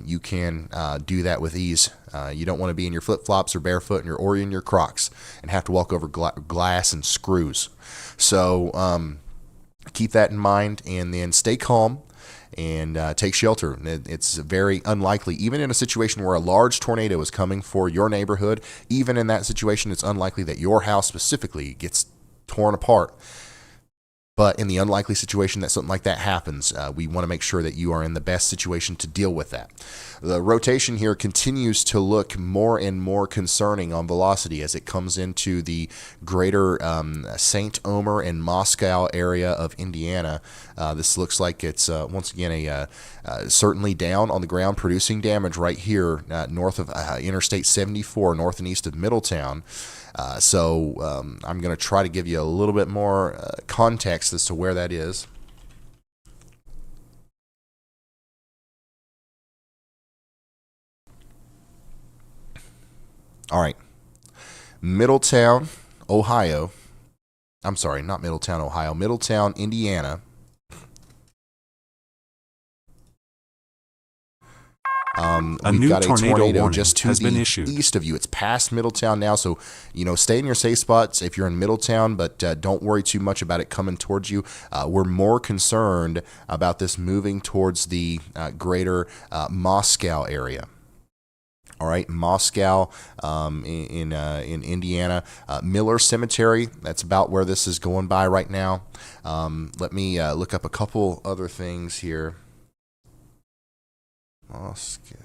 you can do that with ease. You don't want to be in your flip-flops or barefoot or in your Crocs and have to walk over glass and screws. So keep that in mind, and then stay calm and take shelter. It's very unlikely, even in a situation where a large tornado is coming for your neighborhood, even in that situation, it's unlikely that your house specifically gets torn apart. But in the unlikely situation that something like that happens, we want to make sure that you are in the best situation to deal with that. The rotation here continues to look more and more concerning on velocity as it comes into the greater St. Omer and Moscow area of Indiana. This looks like it's, once again, certainly down on the ground, producing damage right here north of Interstate 74, north and east of Middletown. So I'm going to try to give you a little bit more context as to where that is. All right. Middletown, Ohio. I'm sorry, not Middletown, Ohio. Middletown, Indiana. We've got a tornado just to the east of you. It's past Middletown now, so stay in your safe spots if you're in Middletown, but don't worry too much about it coming towards you. We're more concerned about this moving towards the greater Moscow area. All right, Moscow in Indiana. Miller Cemetery, that's about where this is going by right now. Let me look up a couple other things here. Moscow.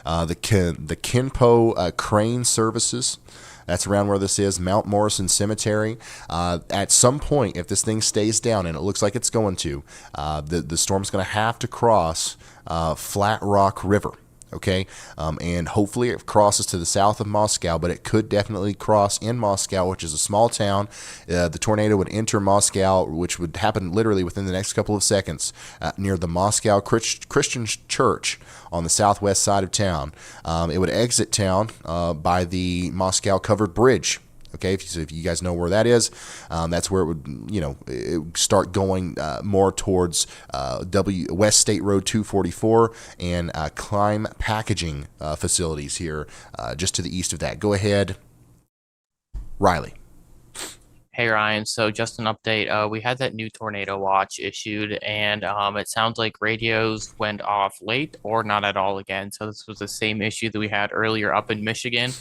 The Kinpo Crane Services. That's around where this is. Mount Morrison Cemetery. At some point, if this thing stays down, and it looks like it's going to, the storm's going to have to cross Flat Rock River. Okay, and hopefully it crosses to the south of Moscow, but it could definitely cross in Moscow, which is a small town. The tornado would enter Moscow, which would happen literally within the next couple of seconds, near the Moscow Christian Church on the southwest side of town. It would exit town by the Moscow Covered Bridge. Okay, if you guys know where that is, that's where it would, it would start going more towards West State Road 244 and Climb Packaging facilities here just to the east of that. Go ahead, Riley. Hey Ryan, so just an update. We had that new tornado watch issued, and it sounds like radios went off late or not at all again. So this was the same issue that we had earlier up in Michigan.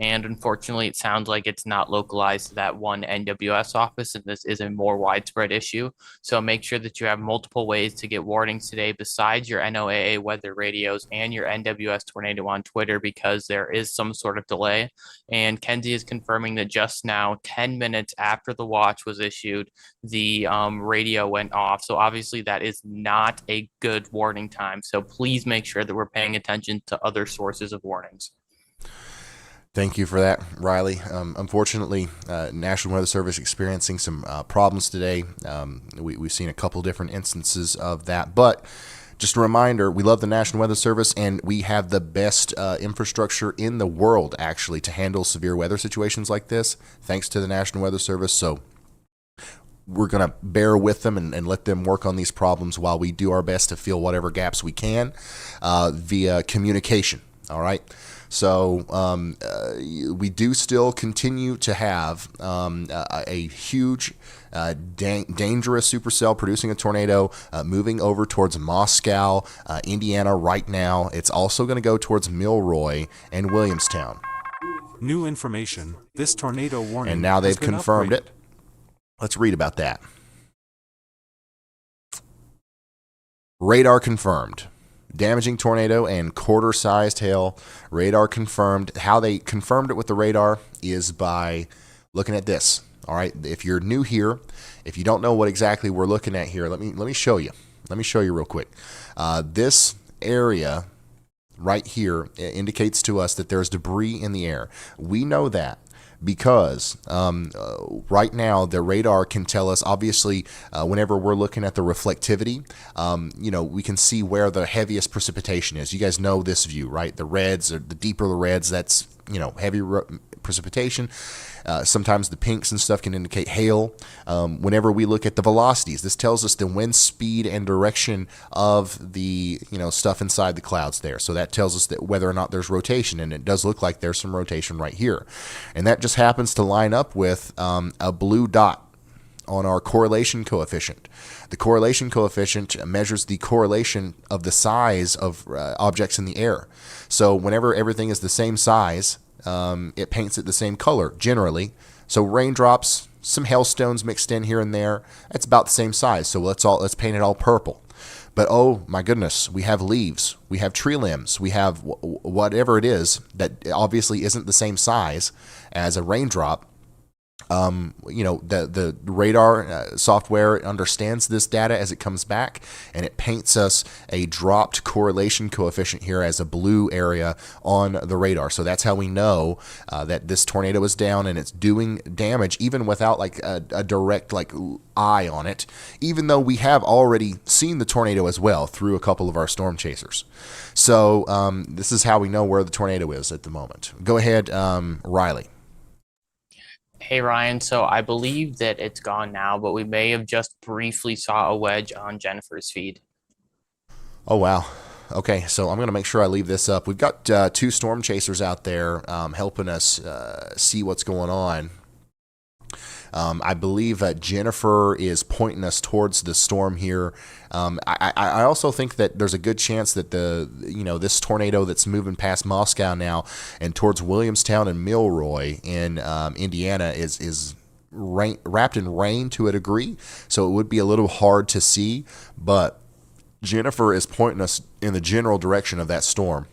And unfortunately, it sounds like it's not localized to that one NWS office, and this is a more widespread issue. So make sure that you have multiple ways to get warnings today besides your NOAA weather radios and your NWS tornado on Twitter, because there is some sort of delay. And Kenzie is confirming that just now, 10 minutes after the watch was issued, the radio went off. So obviously that is not a good warning time. So please make sure that we're paying attention to other sources of warnings. Thank you for that, Riley. Unfortunately, National Weather Service experiencing some problems today. We've seen a couple different instances of that, but just a reminder, we love the National Weather Service, and we have the best infrastructure in the world, actually, to handle severe weather situations like this, thanks to the National Weather Service. So we're going to bear with them and let them work on these problems while we do our best to fill whatever gaps we can via communication, all right? So we do still continue to have a huge, dangerous supercell producing a tornado moving over towards Moscow, Indiana right now. It's also going to go towards Milroy and Williamstown. New information. This tornado warning. And now they've confirmed it. Let's read about that. Radar confirmed. Damaging tornado and quarter-sized hail. Radar confirmed. How they confirmed it with the radar is by looking at this. All right. If you're new here, if you don't know what exactly we're looking at here, let me show you. Let me show you real quick. This area right here indicates to us that there's debris in the air. We know that because right now the radar can tell us, obviously, whenever we're looking at the reflectivity, we can see where the heaviest precipitation is. You guys know this view, right? The reds, or the deeper the reds, that's heavy precipitation. Sometimes the pinks and stuff can indicate hail. Whenever we look at the velocities, this tells us the wind speed and direction of the stuff inside the clouds there. So that tells us that whether or not there's rotation, and it does look like there's some rotation right here. And that just happens to line up with a blue dot on our correlation coefficient. The correlation coefficient measures the correlation of the size of objects in the air. So whenever everything is the same size, it paints it the same color generally. So raindrops, some hailstones mixed in here and there, it's about the same size. So let's paint it all purple. But oh my goodness, we have leaves, we have tree limbs, we have whatever it is that obviously isn't the same size as a raindrop. The radar software understands this data as it comes back, and it paints us a dropped correlation coefficient here as a blue area on the radar. So that's how we know that this tornado is down and it's doing damage even without like a direct eye on it, even though we have already seen the tornado as well through a couple of our storm chasers. So this is how we know where the tornado is at the moment. Go ahead, Riley. Hey Ryan, so I believe that it's gone now, but we may have just briefly saw a wedge on Jennifer's feed. Oh wow. Okay, so I'm going to make sure I leave this up. We've got 2 storm chasers out there helping us see what's going on. I believe Jennifer is pointing us towards the storm here. I also think that there's a good chance that this tornado that's moving past Moscow now and towards Williamstown and Milroy in Indiana is wrapped in rain to a degree, so it would be a little hard to see, but Jennifer is pointing us in the general direction of that storm.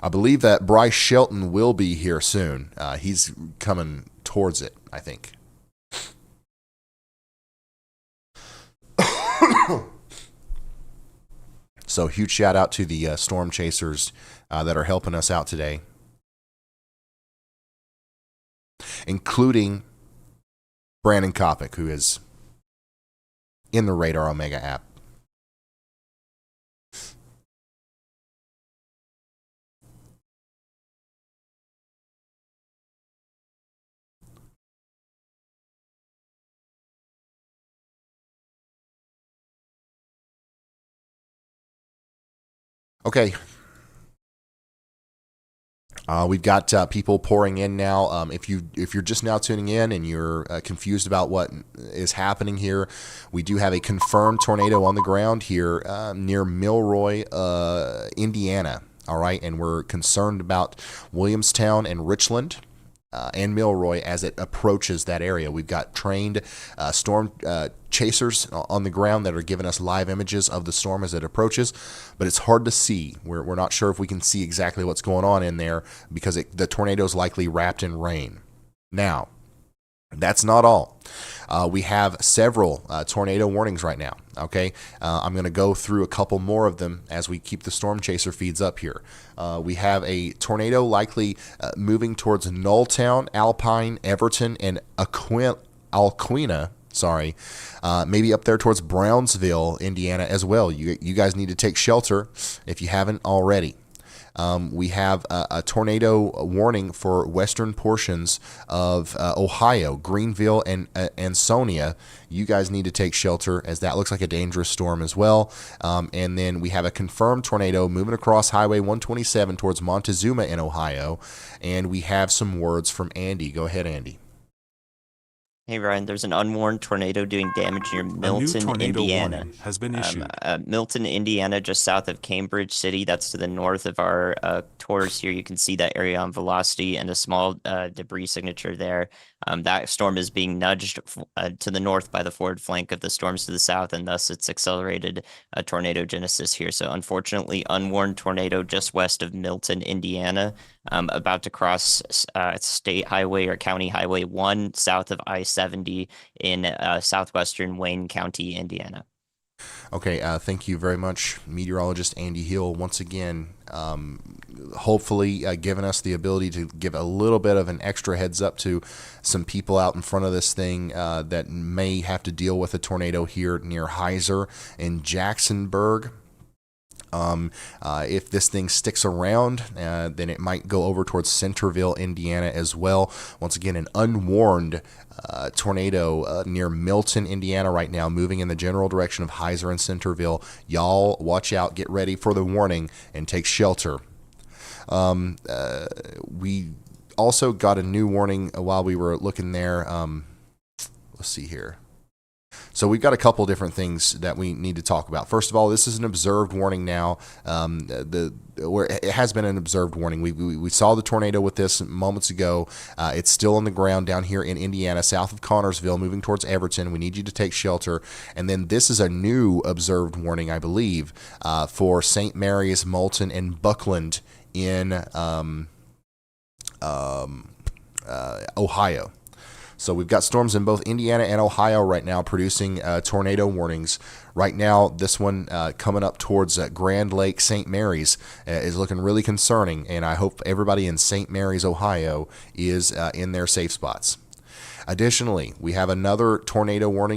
I believe that Bryce Shelton will be here soon. He's coming towards it, I think. So huge shout out to the storm chasers that are helping us out today, including Brandon Kopic, who is in the Radar Omega app. Okay. We've got people pouring in now. If you're just now tuning in and you're confused about what is happening here, we do have a confirmed tornado on the ground here near Milroy, Indiana. All right, and we're concerned about Williamstown and Richland and Milroy as it approaches that area. We've got trained storm chasers on the ground that are giving us live images of the storm as it approaches, but it's hard to see. We're not sure if we can see exactly what's going on in there because the tornado is likely wrapped in rain. Now, that's not all. We have several tornado warnings right now. Okay, I'm going to go through a couple more of them as we keep the storm chaser feeds up here. We have a tornado likely moving towards Nulltown, Alpine, Everton, and Alquina. Maybe up there towards Brownsville, Indiana as well. You guys need to take shelter if you haven't already. We have a tornado warning for western portions of Ohio, Greenville, and Ansonia. You guys need to take shelter as that looks like a dangerous storm as well. And then we have a confirmed tornado moving across Highway 127 towards Montezuma in Ohio. And we have some words from Andy. Go ahead, Andy. Hey Ryan, there's an unwarned tornado doing damage near Milton, Indiana. Has been issued. Milton, Indiana, just south of Cambridge City. That's to the north of our tours here. You can see that area on velocity and a small debris signature there. That storm is being nudged to the north by the forward flank of the storms to the south, and thus it's accelerated tornado genesis here. So unfortunately, unwarned tornado just west of Milton, Indiana, about to cross State Highway or County Highway 1 south of I-70 in southwestern Wayne County, Indiana. Okay, thank you very much, meteorologist Andy Hill, once again, hopefully giving us the ability to give a little bit of an extra heads up to some people out in front of this thing that may have to deal with a tornado here near Heiser in Jacksonburg. If this thing sticks around, then it might go over towards Centerville, Indiana as well. Once again, an unwarned tornado near Milton, Indiana right now, moving in the general direction of Heiser and Centerville. Y'all watch out, get ready for the warning, and take shelter. We also got a new warning while we were looking there. Let's see here. So we've got a couple different things that we need to talk about. First of all, this is an observed warning now. Where it has been an observed warning. We saw the tornado with this moments ago. It's still on the ground down here in Indiana, south of Connorsville, moving towards Everton. We need you to take shelter. And then this is a new observed warning, I believe, for St. Mary's, Moulton, and Buckland in Ohio. So we've got storms in both Indiana and Ohio right now producing tornado warnings. Right now, this one coming up towards Grand Lake, St. Mary's is looking really concerning, and I hope everybody in St. Mary's, Ohio is in their safe spots. Additionally, we have another tornado warning